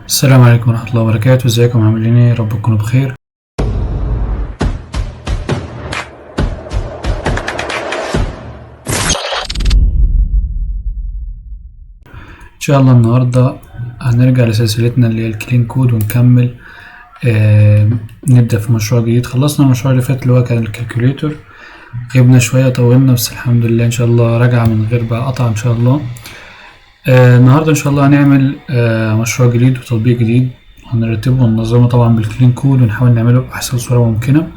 السلام عليكم ورحمة الله وبركاته. ازيكم عاملين ايه؟ يا رب تكونوا بخير. ان شاء الله النهاردة هنرجع لسلسلتنا اللي هي الكلين كود ونكمل. نبدأ في مشروع جديد. خلصنا المشروع اللي فات اللي هو كان الكالكوليتور، غبنا شوية طولنا بس الحمد لله ان شاء الله راجعة من غير بقى قطع ان شاء الله. النهاردة ان شاء الله هنعمل مشروع جديد وتطبيق جديد، هنرتبه وننظمه طبعا بالكلين كود ونحاول نعمله بأحسن صورة ممكنة.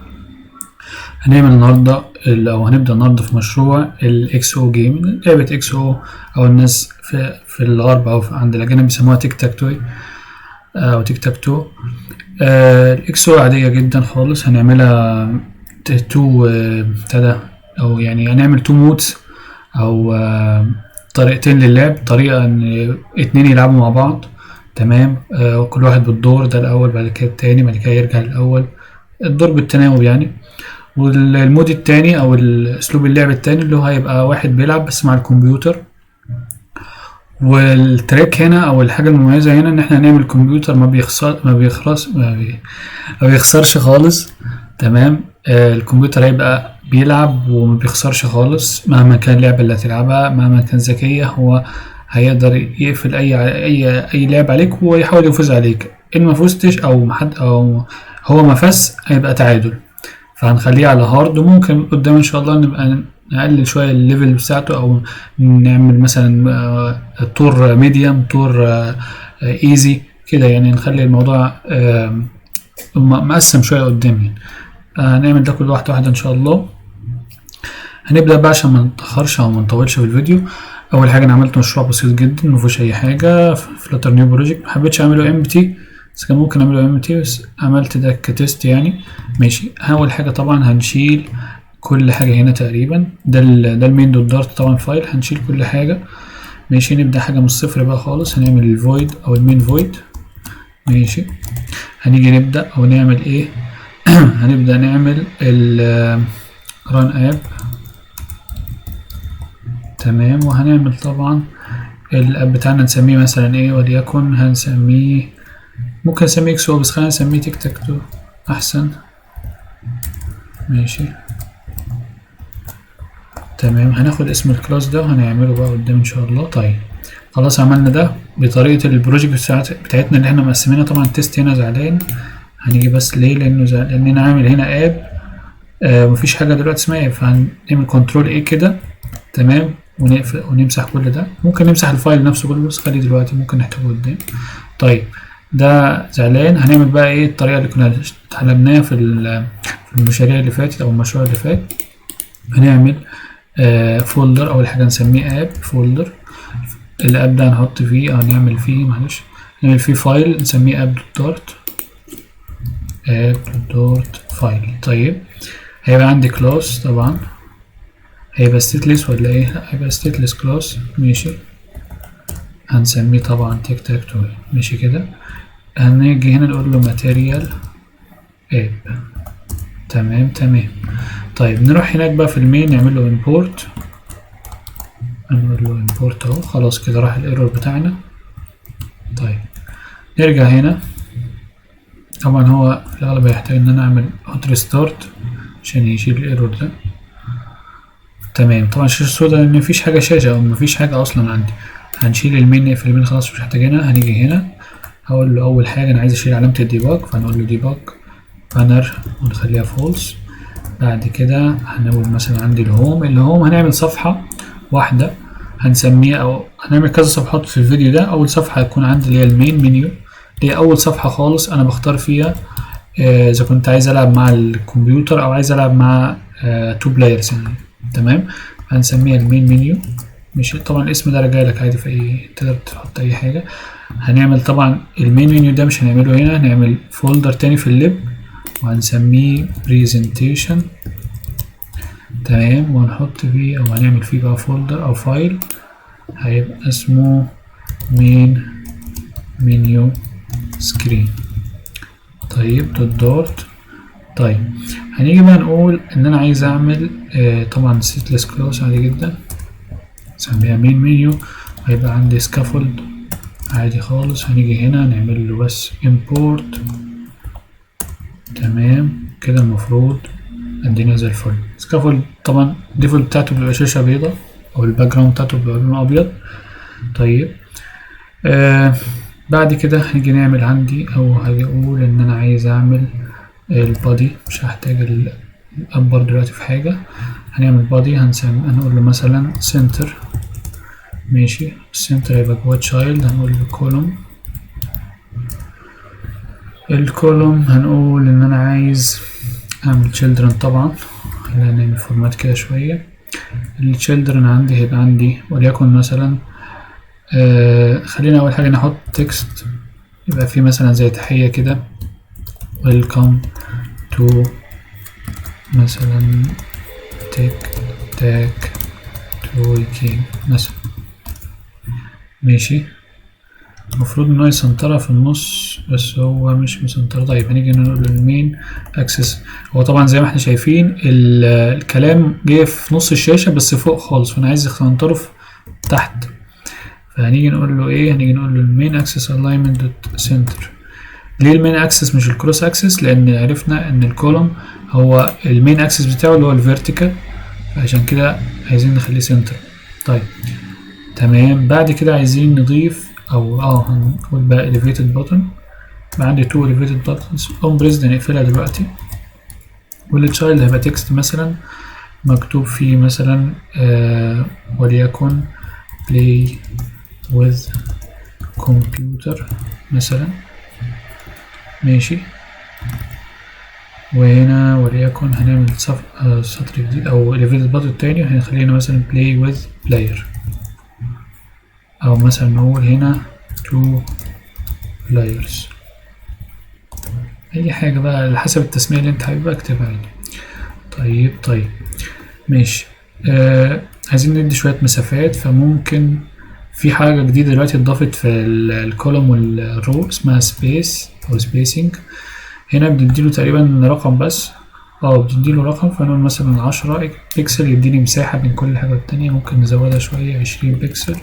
هنعمل النهاردة أو هنبدأ النهاردة في مشروع الإكس أو جيم، لعبة إكس أو الناس في الغرب أو عند الأجانب بيسموها تيك تاك توي أو تيك تاك تو. الإكس أو عادية جدا خالص، هنعملها تو ابتدى أو يعني هنعمل تو مودز أو طريقتين للعب. طريقة إن اتنين يلعبوا مع بعض، تمام، كل واحد بالدور ده الأول، بعد كده التاني، بعد كده يرجع للأول، الدور بالتناوب يعني. والمود التاني او اسلوب اللعب التاني اللي هو هيبقى واحد بيلعب بس مع الكمبيوتر. والتريك هنا او الحاجة المميزة هنا ان احنا هنعمل كمبيوتر ما بيخسرش خالص، تمام. الكمبيوتر هيبقى بيلعب وما بيخسرش خالص مهما كان اللعبة اللي هتلعبها، مهما كان ذكية هو هيقدر يقفل اي لعب عليك ويحاول يفوز عليك. ان ما فزتش او هو ما فاز هيبقى تعادل، فهنخليه على هارد. وممكن قدام ان شاء الله نبقى نقلل شوية الليفل بتاعته او نعمل مثلا طور ميديوم، طور ايزي كده يعني، نخلي الموضوع مقسم شوية قدام يعني. هنعمل ده كل واحدة واحدة ان شاء الله. هنبدأ بقى عشان ما نتأخرش او ما نطولش في الفيديو. اول حاجة انا عملت مشروع بسيط جدا مفيهوش اي حاجة، فلاتر نيو بروجكت، محبتش اعمله امتي بس كان ممكن اعمله امتي، بس عملت ده كتست يعني. ماشي، اول حاجة طبعا هنشيل كل حاجة هنا تقريبا، ده المين دوت دارت طبعا فايل، هنشيل كل حاجة. ماشي، نبدأ حاجة من الصفر بقى خالص، هنعمل الفويد او المين فويد. ماشي، هنيجي نبدأ او نعمل ايه هنبدأ نعمل ال run app، تمام. وهنعمل طبعا الاب بتاعنا نسميه مثلا ايه، وليكن هنسميه، ممكن نسميه اكسو بس خلينا نسميه تيك تاك تو احسن. ماشي تمام، هناخد اسم الكلاس ده وهنعمله بقى قدام ان شاء الله. طيب خلاص عملنا ده بطريقة البروجكت بتاعتنا اللي احنا مقسمينها. طبعا التست هنا زعلان، هنيجي بس ليه، لاننا عامل هنا اب، مفيش حاجة دلوقتي اسمها اب، فهنعمل كنترول ايه كده، تمام، ونقفل ونمسح كل ده. ممكن نمسح الفايل نفسه كله بس خليه دلوقتي، ممكن نحتاجه قدام. طيب ده زعلان، هنعمل بقى ايه الطريقة اللي كنا اتعلمناها في المشاريع اللي فاتت او المشروع اللي فات. هنعمل فولدر، اول حاجة نسميه اب فولدر. الاب ده هنحط فيه او نعمل فيه، معلش، نعمل فيه فايل نسميه اب دوت فايل. طيب هيبقى عندي كلاس، طبعا هيبقى ستيتلس ولا ايه؟ لا هيبقى ستيتلس كلاس. ماشي، هنسميه طبعا تيك تاك توي. ماشي كده، هنيجي هنا نقول له ماتيريال اب، تمام. طيب نروح هناك بقى في المين نعمل له امبورت، نقول له امبورت اهو. خلاص كده راح الايرور بتاعنا. طيب نرجع هنا، طبعا هو في الاغلب هيحتاج ان انا اعمل هوت ريستارت عشان يشيل الايرور ده. تمام، طبعا الشاشة السوداء لان مفيش حاجة شاشة او مفيش حاجة اصلا عندي. هنشيل المين، نقفل المين خلاص مش محتاجينها. هنيجي هنا هقول له اول حاجة انا عايز اشيل علامة الديباج، فهنقول له ديباج بانر ونخليها فولس. بعد كده هنقول مثلا عندي الهوم هنعمل صفحة واحدة هنسميها، او هنعمل كذا صفحات في الفيديو ده. اول صفحة هتكون عندي اللي هي المين منيو، اللي هي اول صفحة خالص انا بختار فيها اذا كنت عايز العب مع الكمبيوتر او عايز العب مع تو بلايرز يعني، تمام. هنسميها المين منيو. مش طبعا الاسم ده راجع لك عادي في اي، تقدر تحط اي حاجة. هنعمل طبعا المين منيو ده مش هنعمله هنا، هنعمل فولدر تاني في الليب وهنسميه بريزنتيشن، تمام. وهنحط فيه او هنعمل فيه بقى فولدر او فايل هيبقى اسمه مين منيو سكرين. طيب دوت. طيب هنيجي بقى نقول ان انا عايز اعمل طبعا ستلس كلاس عادي جدا، نسميها مين منيو. هيبقى عندي سكافولد عادي خالص. هنيجي هنا نعمل له بس import. تمام كده المفروض الدنيا زي الفل. سكافولد طبعا الديفولت بتاعته بيبقى شاشة بيضة او الباك جراوند بتاعته بيبقى لونه ابيض. طيب بعد كده هنيجي نعمل عندي او هاجي اقول ان انا عايز اعمل البادي. مش هحتاج الابر دلوقتي في حاجة. هنعمل بادي هنقول له مثلا سنتر. ماشي السنتر هيبقى جوه تشايلد. هنقول له كولوم. الكولوم هنقول ان انا عايز اعمل children. طبعا خلينا نعمل فورمات كده شوية. الchildren عندي هيبقى عندي وليكن مثلا خلينا اول حاجة نحط تكست يبقى فيه مثلا زي تحية كده welcome to مثلا تاك تويكي مثلا. ماشي المفروض ان هو يسنترها في النص بس هو مش مسنتر. طيب هنيجي نقول المين اكسس. هو طبعا زي ما احنا شايفين الكلام جاي في نص الشاشة بس فوق خالص، فانا عايز اسنتره تحت. فهنيجي نقول له ايه؟ هنيجي نقول له المين اكسس الاينمنت دوت سنتر. ليه المين اكسس مش الكروس اكسس؟ لان عرفنا ان الكولوم هو المين اكسس بتاعه اللي هو الفيرتيكال، فعشان كده عايزين نخليه سنتر. طيب تمام. بعد كده عايزين نضيف او هنقول بقى elevated button. بقى عندي 2 elevated buttons on pressed نقفلها دلوقتي. والتشايلد هيبقى تكست مثلا مكتوب فيه مثلا وليكن play with computer مثلا. ماشي وهنا وليكن هنعمل سطر جديد او elevated button تاني هنخلينا مثلا play with player، او مثلا نقول هنا 2 players. اي حاجة بقى على حسب التسمية اللي انت حاببها اكتبها يعني. طيب ماشي. عايزين ندي شوية مسافات، فممكن في حاجة جديدة دلوقتي اتضافت في الكولوم والرو اسمها سبيس او سبيسنج. هنا بنديله تقريبا رقم بس، بنديله رقم. فنقول مثلا 10 بيكسل يديني مساحة بين كل حاجة والتانية. ممكن نزودها شوية 20 بيكسل.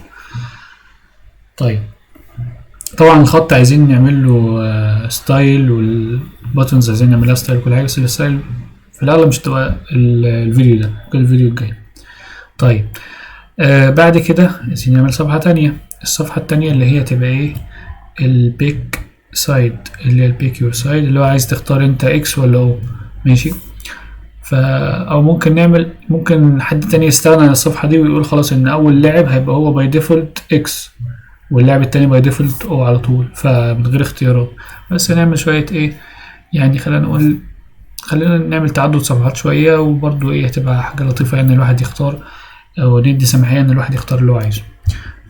طيب طبعا الخط عايزين نعمل له ستايل، والباتونز عايزين نعملها ستايل كل حاجة، بس الستايل في الأغلب مش تبقى الفيديو ده، ممكن الفيديو الجاي. طيب بعد كده عايزين نعمل صفحة تانية. الصفحة التانية اللي هي تبقى ايه؟ البيك سايد، اللي هي البيك يور سايد، اللي هو عايز تختار انت اكس ولا او. ماشي. او ممكن حد تاني يستغنى عن الصفحة دي ويقول خلاص ان اول لاعب هيبقى هو باي ديفولت اكس واللاعب التاني باي ديفولت او على طول، فمن غير اختيارات. بس هنعمل شوية ايه يعني، خلينا نعمل تعدد صفحات شوية، وبرضو ايه هتبقى حاجة لطيفة يعني الواحد يختار، او ندي سماحية ان الواحد يختار اللي هو عايزه.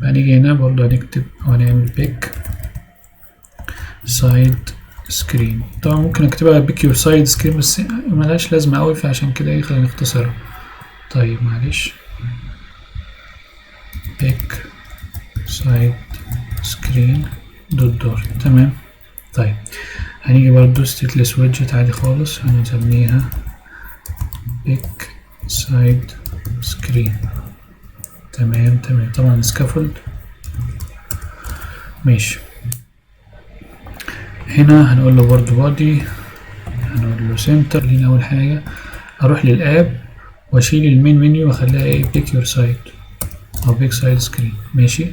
هنيجي هنا برضو هنكتب او هنعمل بيك سايد سكرين. طبعا ممكن اكتبها بيك يور سايد سكرين بس ملهاش لازمة اوي، فعشان كده ايه خلينا نختصرها. طيب معلش بيك سايد سكرين دوت دور. تمام. طيب هنيجي برضو ستيتلس ويدجت عادي خالص، هنسميها بيك سايد سكرين. تمام. طبعا سكافولد. ماشي. هنا هنقول له برضو بادي، هنقول له سنتر. لينا اول حاجة اروح للاب واشيل المين منيو واخليها ايه؟ بيك يور سايد او بيك سايد سكرين. ماشي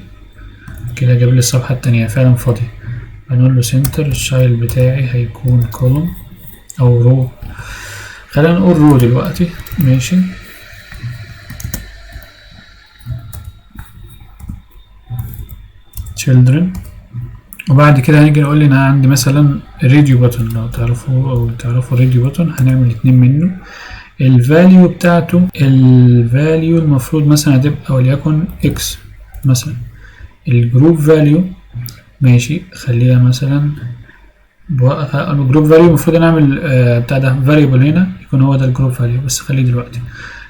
كده جاب لي الصفحة التانية فعلا فاضية. هنقول له سنتر. الشايل بتاعي هيكون كولوم او رو، خلينا نقول رو دلوقتي. ماشي. children. وبعد كده هنيجي نقول لي انا عندي مثلا راديو بutton. لو تعرفوا راديو button هنعمل 2 منه. الفاليو بتاعته، الفاليو المفروض مثلا هتبقى وليكن اكس مثلا. الجروب فاليو ماشي خليها مثلا الجروب فاليو المفروض انا اعمل بتاع ده فاريبل هنا يكون هو ده الجروب فاليو، بس خليه دلوقتي.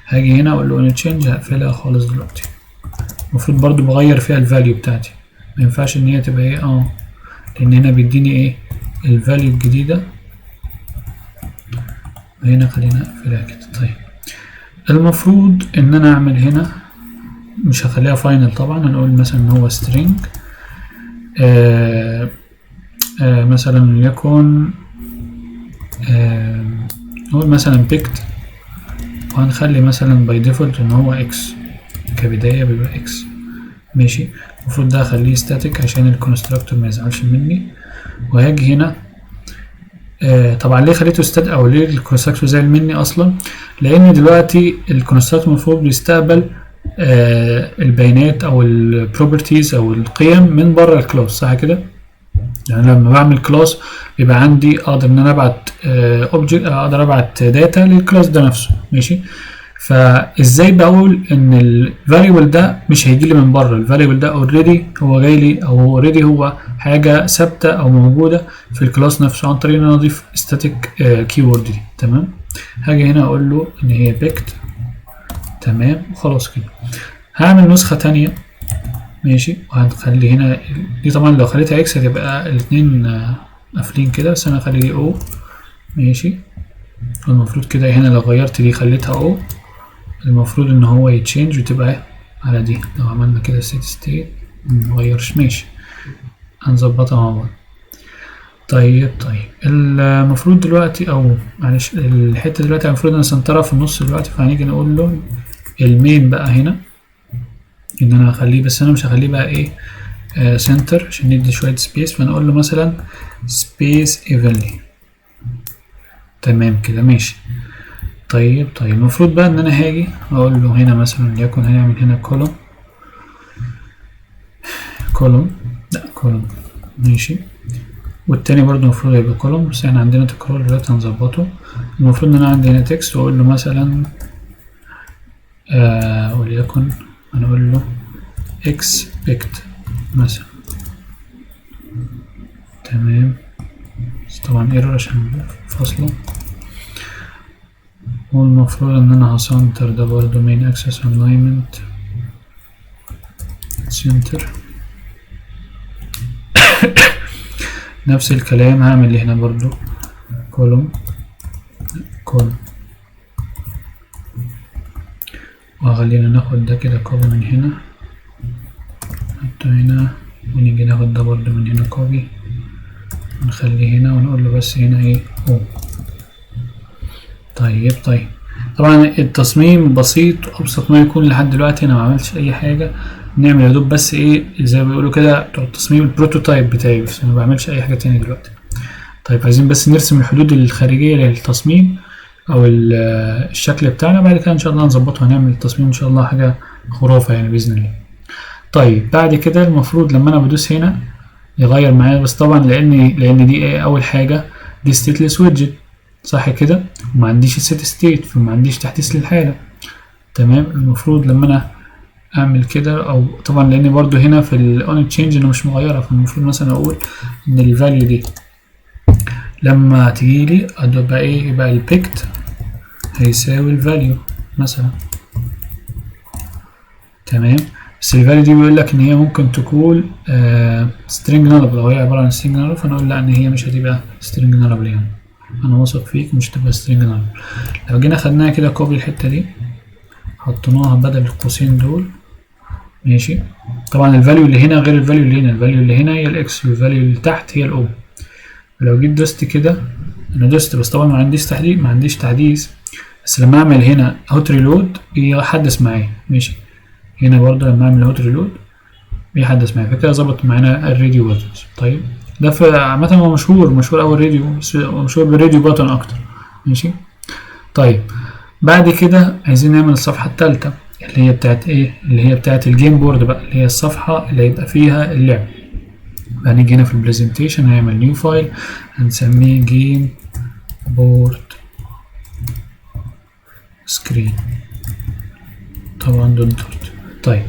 هاجي هنا اقول له تشينج، هقفلها خالص دلوقتي. المفروض برضو بغير فيها الفاليو بتاعتي، ما ينفعش ان هي تبقى ايه لان هنا بيديني ايه الفاليو الجديده. وهنا خلينا اقفلها كده. طيب المفروض ان انا اعمل هنا، مش هخليها فاينل طبعا، هنقول مثلا ان هو string مثلا يكون نقول مثلا بيكت، وهنخلي مثلا باي ديفولت ان هو اكس، كبداية بيبقى اكس. ماشي. المفروض ده اخليه ستاتيك عشان الكونستراكتور ما يزعلش مني. وهاجي هنا طبعا ليه خليته ستات او ليه الكونستراكتور زعل مني اصلا؟ لان دلوقتي الكونستراكتور المفروض بيستقبل البيانات او البروبرتيز او القيم من بره الكلاس، صح كده؟ يعني لما بعمل كلاس بيبقى عندي اقدر ان انا ابعت اوبجكت، اقدر ابعت داتا للكلاس ده نفسه. ماشي. فازاي بقول ان الفاريبل ده مش هيجي لي من بره؟ الفاريبل ده اوريدي هو جاي لي، او اوريدي هو حاجه ثابته او موجوده في الكلاس نفسه، عن طريق ان انا اضيف ستاتيك كيورد دي. تمام. هاجي هنا اقول له ان هي بيكت. تمام. وخلاص كده. هعمل نسخه تانية. ماشي. وهنخلي هنا دي، طبعا لو خليتها اكس هتبقى الاتنين قافلين كده، بس انا هخلي دي او. ماشي. المفروض كده هنا لو غيرت دي خليتها او، المفروض ان هو يتشينج وتبقى على دي. لو عملنا كده سيت ستيت مغيرش. ماشي. هنظبطها مع بعض. طيب المفروض دلوقتي، او معلش الحته دلوقتي المفروض انا سنترها في النص دلوقتي، فهنيجي نقول له المين بقى هنا ان انا هخليه، بس انا مش هخليه بقى ايه سنتر عشان ندي شويه سبيس، فنقول له مثلا سبيس ايفنلي. تمام كده. ماشي. طيب المفروض بقى ان انا هاجي اقول له هنا مثلا ليكن هنعمل هنا كولوم لا كولوم. ماشي. والتاني برضو المفروض يبقى كولوم، بس احنا عندنا تكرار دلوقتي هنظبطه. المفروض ان انا عندي هنا تكست، واقول له مثلا وليكن هنقول له expect مثلا. تمام. بس طبعا ايرور عشان فاصلة. والمفروض ان انا هسنتر ده برضو main access alignment center. نفس الكلام هعمل هنا برضو كولوم وخلينا ناخد ده كده كوبي من هنا، نحطه هنا، ونيجي ناخد ده برضو من هنا كوبي ونخليه هنا، ونقول له بس هنا ايه او. طيب طبعا التصميم بسيط وابسط ما يكون لحد دلوقتي. انا ما عملتش اي حاجه، نعمل يا دوب بس ايه زي ما بيقولوا كده بتوع التصميم البروتوتايب بتاعي، بس ما بعملش اي حاجه تاني دلوقتي. طيب عايزين بس نرسم الحدود الخارجيه للتصميم او الشكل بتاعنا، بعد كده ان شاء الله نظبطه هنعمل التصميم ان شاء الله حاجه خرافه يعني باذن الله. طيب بعد كده المفروض لما انا بدوس هنا يغير معايا، بس طبعا لان دي ايه اول حاجه دي ستيتلس ويدجت، صح كده؟ وما عنديش السيت ستيت، فما عنديش تحديث للحاله. تمام. المفروض لما انا اعمل كده، او طبعا لان برضو هنا في الاون تشينج انا مش مغيره، فالمفروض مثلا اقول ان الفاليو دي لما تجيلي هتبقى ايه، يبقى البيكت هيساوي الفاليو مثلا. تمام. بس الفاليو دي بيقول لك ان هي ممكن تكون string nullable، لو هي عباره عن string nullable فنقول لا ان هي مش هتبقى string nullable، يعني انا واثق فيك مش هتبقى string nullable. لو جينا خدناها كده كوبي الحته دي حطيناها بدل القوسين دول. ماشي. طبعا الفاليو اللي هنا غير الفاليو اللي هنا، الفاليو اللي هنا هي الاكس والفاليو اللي تحت هي الاو. لو جيت دوست كده، انا دوست بس طبعا ما عنديش تحديث، بس لما اعمل هنا هوت ريلود بيحدث معايا. ماشي. هنا برضه لما اعمل هوت ريلود بيحدث معايا، فكده ظبط معانا الراديو باتنز. طيب ده في عامة هو مشهور اوي الراديو، بس مشهور بالراديو باتن اكتر. ماشي. طيب بعد كده عايزين نعمل الصفحة التالتة اللي هي بتاعت ايه، اللي هي بتاعت الجيم بورد بقى، اللي هي الصفحة اللي هيبقى فيها اللعب. هنيجي هنا في البرزنتيشن هنعمل نيو فايل هنسميه جيم بورد سكرين، طبعا دوت. طيب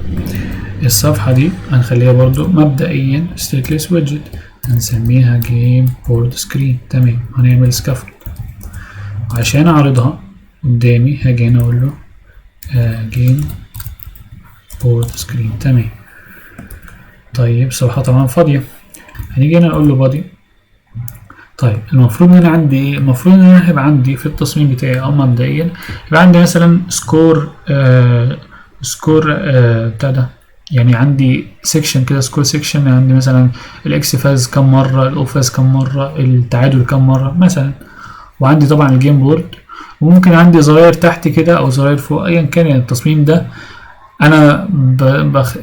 الصفحة دي هنخليها برضو مبدئيا stateless widget هنسميها جيم بورد سكرين. تمام. هنعمل سكافولد عشان اعرضها قدامي، هاجي هنا اقول له جيم بورد سكرين. تمام. طيب صفحة طبعا فاضية، هنيجي هنا نقول له بادي. طيب المفروض ان انا عندي ايه؟ المفروض ان انا هيبقى عندي في التصميم بتاعي او مبدئيا يبقى عندي مثلا سكور بتاع ده يعني عندي سيكشن كده سكور سيكشن، عندي مثلا الاكس فاز كم مره، الاو فاز كم مره، التعادل كم مره مثلا. وعندي طبعا الجيم بورد، وممكن عندي زراير تحت كده او زراير فوق ايا كان. يعني التصميم ده انا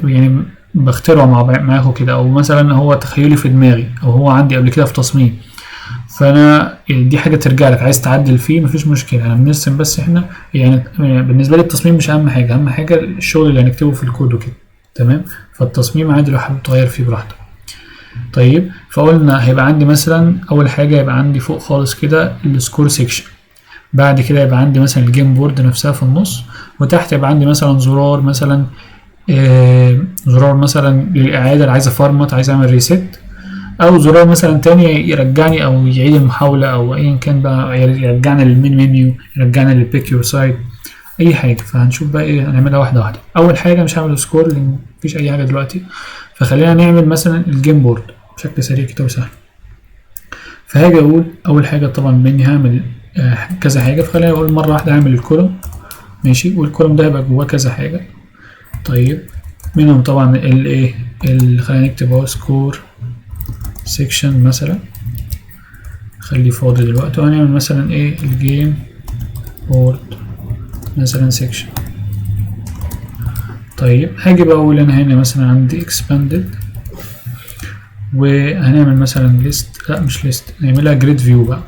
يعني بخترعه معاكم كده، او مثلا هو تخيلي في دماغي، او هو عندي قبل كده في تصميم. فانا دي حاجه ترجع لك، عايز تعدل فيه مفيش مشكله، انا بنرسم بس احنا يعني بالنسبه لي التصميم مش اهم حاجه، اهم حاجه الشغل اللي هنكتبه في الكود وكده. تمام. فالتصميم عادي لو حابب تغير فيه براحتك. طيب فقلنا هيبقى عندي مثلا اول حاجه يبقى عندي فوق خالص كده السكور سيكشن، بعد كده يبقى عندي مثلا الجيم بورد نفسها في النص، وتحت يبقى عندي مثلا زرار مثلا زرار مثلا للإعادة اللي عايز أفرمت، عايز أعمل ريست، أو زرار مثلا تاني يرجعني أو يعيد المحاولة أو أيا كان بقى، يرجعنا للمين منيو، يرجعنا للبيك يور سايد، أي حاجة. فهنشوف بقى إيه، هنعملها واحدة واحدة. أول حاجة مش هعمل سكور لأن مفيش أي حاجة دلوقتي، فخلينا نعمل مثلا الجيم بورد بشكل سريع كده وسهل. فهاجي أقول أول حاجة طبعا مني هعمل كذا حاجة، فخلينا أقول مرة واحدة هعمل الكولوم. ماشي. والكولوم ده هيبقى جواه كذا حاجة. طيب منهم طبعا الايه، خلينا نكتب اهو سكور سيكشن مثلا، خليه فاضي دلوقتي، وهنعمل مثلا ايه الجيم بورد مثلا سيكشن. طيب هاجي بقى اقول انا هنا مثلا عندي expanded، وهنعمل مثلا ليست، لا مش ليست، نعملها جريد فيو بقى،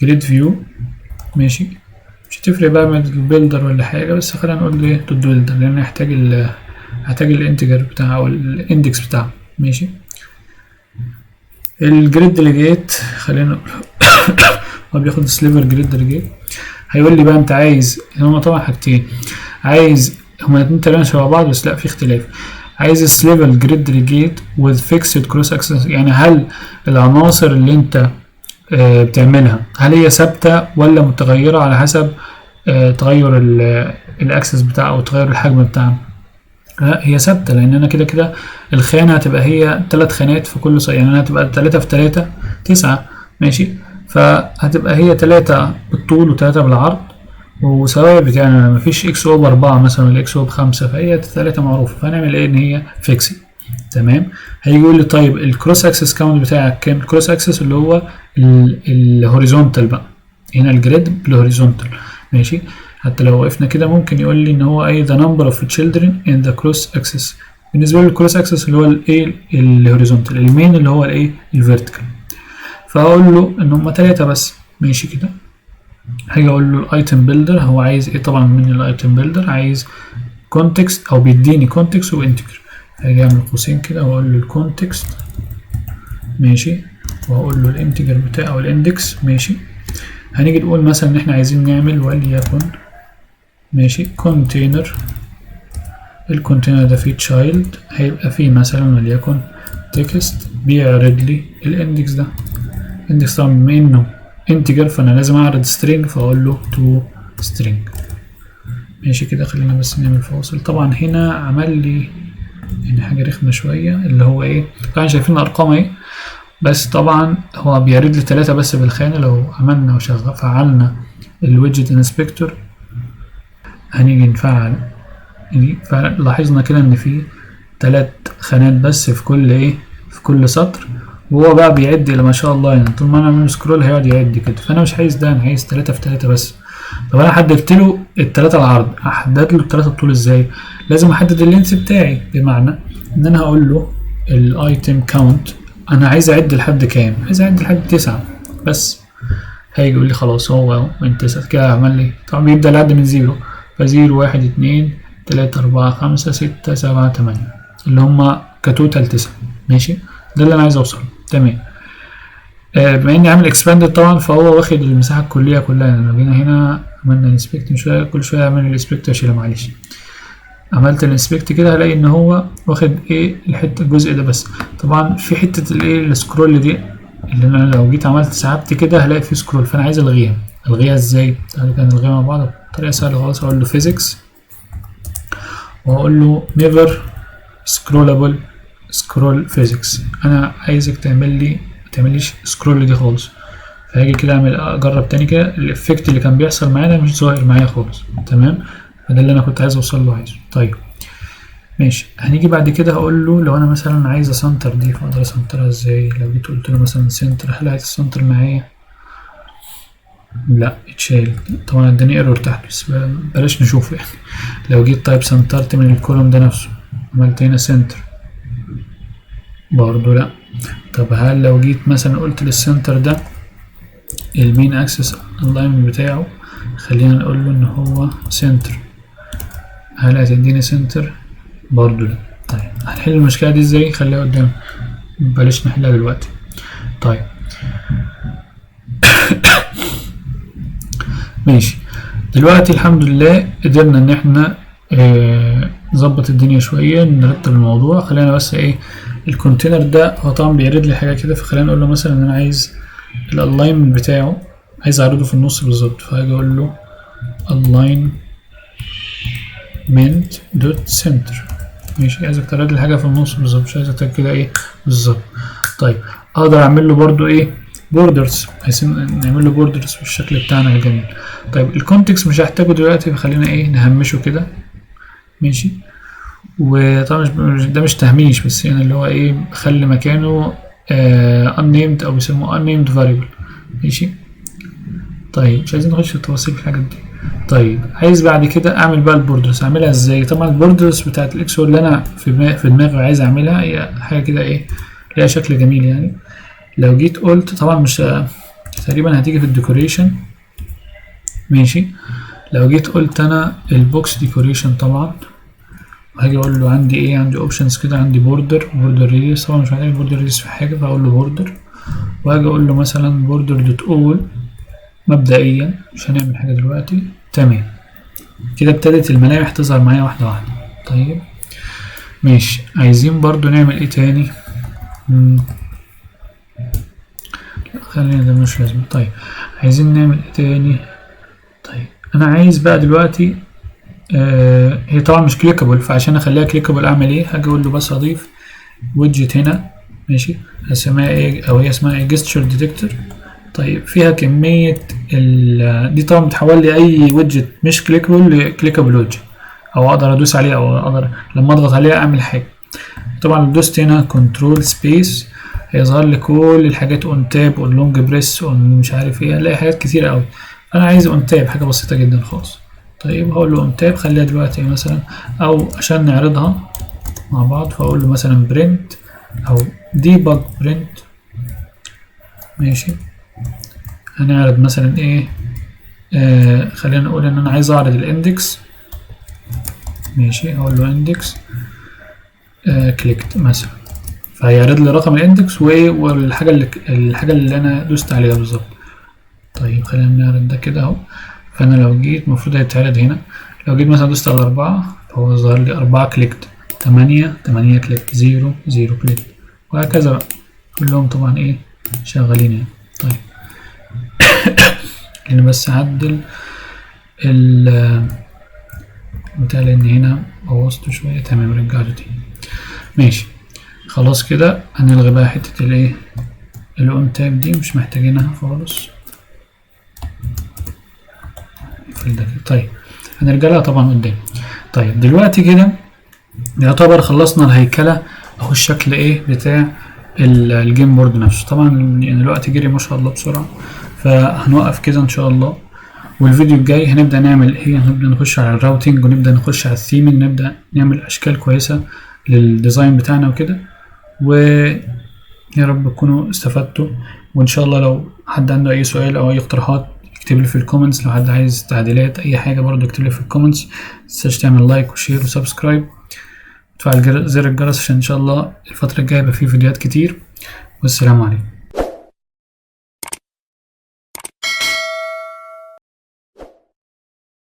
جريد فيو. ماشي. مش هتفرق بقى من البيلدر ولا حاجة، بس خلينا نقول ايه دوت بيلدر لان هحتاج الانتجر بتاعه او الاندكس بتاعه. ماشي. الجريد ديليجيت خلينا نقول هو بياخد سليفر جريد ديليجيت. هيقول لي بقى انت عايز، هما طبعا حاجتين، عايز هما الاتنين تقريبا شبه بعض بس لا في اختلاف. عايز السليفر جريد ديليجيت with fixed cross access، يعني هل العناصر اللي انت بتعملها هل هي ثابتة ولا متغيرة على حسب تغير الاكسس بتاعه او تغير الحجم بتاعه. لا هي ثابتة، لأن أنا كده كده الخانة هتبقى هي 3 خانات في كل يعني أنا هتبقى 3 في 3 9. ماشي. فهتبقى هي 3 بالطول و3 بالعرض وثوابت، يعني مفيش اكس او ب4 مثلا ولا اكس او ب5، فهي 3 معروفة. فهنعمل ايه ان هي فيكسد. تمام. هيجي يقول لي طيب الكروس اكسس كاونت بتاعك كام؟ الكروس اكسس اللي هو الهوريزونتال بقى، هنا الجريد بالهوريزونتال. ماشي. حتى لو وقفنا كده ممكن يقول لي ان هو ايه the number of children in the cross axis. بالنسبه لي الكروس اكسس اللي هو الايه الهوريزونتال، المين اللي هو الايه الفيرتيكال. فاقول له ان هم 3 بس. ماشي كده. هاجي اقول له الايتم بيلدر هو عايز ايه؟ طبعا من الايتم بيلدر عايز كونتكست او بيديني كونتكست وانتجر. هاجي اعمل قوسين كده واقول له الكونتكست. ماشي. وهقول له الانتجر بتاعه او الاندكس. ماشي. هنيجي نقول مثلا ان احنا عايزين نعمل وليكن ماشي كونتينر. الكونتينر ده فيه تشايلد، هيبقى فيه مثلا وليكن تكست بيعرض لي الاندكس ده. الاندكس طبعا بما انه انتجر فانا لازم اعرض string، فاقول له to string. ماشي كده. خلينا بس نعمل فاصل. طبعا هنا عمل لي يعني حاجه رخمه شويه اللي هو ايه، طبعا شايفين الارقام اهي، بس طبعا هو بيعرض لي 3 بس بالخانه. لو عملنا فعلنا الويدجت انسبكتور هنيجي نفعل دي، فلاحظنا كده ان في 3 خانات بس في كل ايه، في كل سطر، وهو بقى بيعد ما شاء الله. يعني طول ما انا اعمل سكرول هيقعد يعد كده، فانا مش عايز ده، انا عايز 3 في 3 بس. طب انا حددت له ال3 العرض، احدد له ال3 الطول ازاي؟ لازم احدد اللينس بتاعي، بمعنى ان انا هقول له الايتم كاونت انا عايز اعد لحد كام؟ عايز اعد لحد 9 بس. هيجي يقول لي خلاص هو من 9 كده عمل لي، طبعا بيبدا يعد من 0، ف0 1 2 3 4 5 6 7 8 اللي هما كتوتال 9. ماشي. ده اللي انا عايز اوصله. تمام. بما اني عامل اكسباندد طبعا فهو واخد المساحه الكليه كلها. يعني لو جينا هنا عملنا انسبكت شويه، كل شويه اعمل الانسبكت واشيلها، معلش. عملت الانسبكت كده هلاقي ان هو واخد ايه الحته الجزء ده بس. طبعا في حته الايه السكرول دي اللي انا لو جيت عملت سحبت كده هلاقي في سكرول، فانا عايز الغيها. الغيها ازاي؟ تعالوا كده نلغيها مع بعض بطريقه سهله خالص. اقول له physics وهقول له never scrollable scroll physics. انا عايزك متعمليش سكرول دي خالص. فهاجي كده اجرب تاني كده، الافكت اللي كان بيحصل معايا ده مش ظاهر معايا خالص. تمام. فده اللي انا كنت عايز اوصل له عايزه. طيب ماشي. هنيجي بعد كده هقول له لو انا مثلا عايز اسنتر دي، فاقدر اسنترها ازاي؟ لو جيت قلت له مثلا سنتر، هل هيتسنتر معايا؟ لا، اتشال. طبعا اداني ايرور تحت، بس بلاش نشوفه يعني. لو جيت طيب سنترت من الكولوم ده نفسه، عملت هنا سنتر، برضو لا. طب هل لو جيت مثلا قلت للسنتر ده المين اكسس الاينمنت بتاعه، خلينا نقول له ان هو سنتر، هل هتديني سنتر؟ برضو لا. طيب هنحل المشكلة دي ازاي؟ خليها قدام، بلاش نحلها دلوقتي. طيب ماشي. دلوقتي الحمد لله قدرنا ان احنا نظبط الدنيا شوية، نرتب الموضوع. خلينا بس ايه، الكونتينر ده هو طبعا بيرد لي حاجة كده، فخلينا نقول له مثلا ان انا عايز الالاينمنت بتاعه، عايز اعرضه في النص بالظبط، فهاجي اقول له alignment dot center. ماشي، عايزك تعرض لي حاجة في النص بالظبط، مش عايزك كده ايه بالظبط. طيب اقدر اعمل له برضو ايه بوردرز، بحيث نعمل له بوردرز بالشكل بتاعنا الجميل. طيب الكونتكست مش هحتاجه دلوقتي، فخلينا ايه نهمشه كده. ماشي. وطبعا ده مش تهميش، بس يعني اللي هو ايه بخلي مكانه unnamed او بيسموه unnamed variable. ماشي. طيب مش عايزين نخش في التفاصيل في الحاجات دي. طيب عايز بعد كده اعمل بقى البوردرز، اعملها ازاي؟ طبعا البوردرز بتاعت الاكسو اللي انا في دماغي عايز اعملها، هي حاجه كده ايه ليها شكل جميل يعني. لو جيت قلت طبعا مش تقريبا هتيجي في الديكوريشن. ماشي. لو جيت قلت انا البوكس ديكوريشن طبعا، هاجي اقول له عندي ايه، عندي اوبشنز كده، عندي بوردر ريديوس. طبعا مش محتاج بوردر ريديوس في حاجه، فاقول له بوردر، وهاجي اقول له مثلا بوردر دوت اول مبدئيا، مش هنعمل حاجه دلوقتي. تمام كده ابتدت الملامح تظهر معايا واحده واحده. طيب ماشي. عايزين برضو نعمل ايه تاني؟ خلينا ده مش لازم. طيب عايزين نعمل ايه تاني؟ طيب انا عايز بقى دلوقتي هي طبعا مش كليكابل، فعشان اخليها كليكابل اعمل ايه؟ هاجي اقول له بس اضيف ويدجت هنا. ماشي. هسميها ايه، او هي اسمها ايه جستشر ديتكتور. طيب فيها كمية دي طبعا بتحول لي اي ويدجت مش كليكابل لكليكابل ويدجت، او اقدر ادوس عليها، او اقدر لما اضغط عليها اعمل حاجة. طبعا لو دوست هنا كنترول سبيس هيظهر لي كل الحاجات اون تاب، اون لونج بريس، اون مش عارف ايه، هلاقي حاجات كتيرة قوي. انا عايز اون تاب، حاجة بسيطة جدا خالص. طيب هقول له اون تاب، خليها دلوقتي مثلا، او عشان نعرضها مع بعض فاقول له مثلا برنت او ديبج برنت. ماشي. هنعرض مثلا ايه، خلينا نقول ان انا عايز اعرض الاندكس. ماشي. هقول له اندكس كليكت مثلا، فهيعرض لي رقم الاندكس والحاجه اللي انا دوست عليها بالظبط. طيب خلينا نعرض ده كده اهو. فانا لو جيت المفروض هيتعرض هنا، لو جيت مثلا دوست على 4 فهو ظهر لي 4 كليكت، 8 كليكت، 0 كليكت، وهكذا بقى كلهم طبعا ايه شغالين يعني. طيب انا بس هعدل بتاع لان هنا بوظته شويه. تمام رجعته تاني. ماشي خلاص كده. هنلغي بقى حته الايه الاون تاب دي، مش محتاجينها خالص. طيب هنرجع لها طبعا قدام. طيب دلوقتي كده يعتبر خلصنا الهيكله اهو، الشكل ايه بتاع الجيم بورد نفسه. طبعا يعني الوقت جري ما شاء الله بسرعه، فهنوقف كده ان شاء الله. والفيديو الجاي هنبدا نعمل ايه، هنبدا نخش على الراوتنج، ونبدا نخش على الثيمنج، نبدا نعمل اشكال كويسه للديزاين بتاعنا وكده. ويا رب تكونوا استفدتوا. وان شاء الله لو حد عنده اي سؤال او اي اقتراحات يكتب لي في الكومنتس. لو حد عايز تعديلات اي حاجه برضو يكتب لي في الكومنتس. متنساش تعمل لايك وشير وسبسكرايب وتفعل زر الجرس، عشان ان شاء الله الفتره الجايه يبقى فيه فيديوهات كتير. والسلام عليكم.